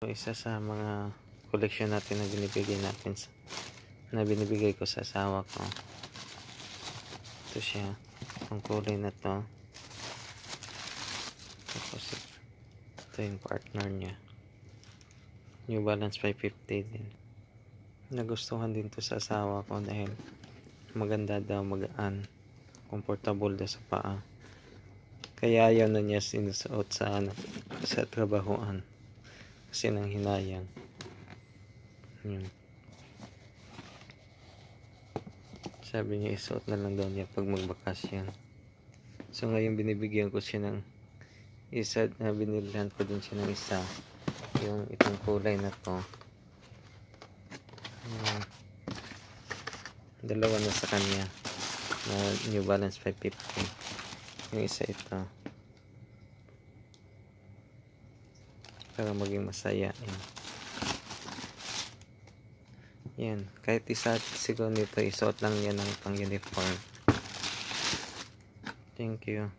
Isa sa mga koleksyon natin na binibigay ko sa asawa ko. Ito siya, ang kulay na to. Tapos ito yung partner niya, New Balance 550 din. Nagustuhan din to sa asawa ko dahil maganda daw, magaan, comfortable daw sa paa. Kaya ayaw na niya sinusuot sa trabahoan kasi nang hinayang. Yun. Sabi niya isuot na lang daw niya pag magbakasyon. So ngayon binibigyan ko siya ng isa, binilihan ko din siya ng isa, yung itong kulay na to. Dalawa na sa kanya na New Balance 550. Yung isa ito para maging masaya. Yan, kahit isa siguro nito isuot lang yan ng pang uniform. Thank you.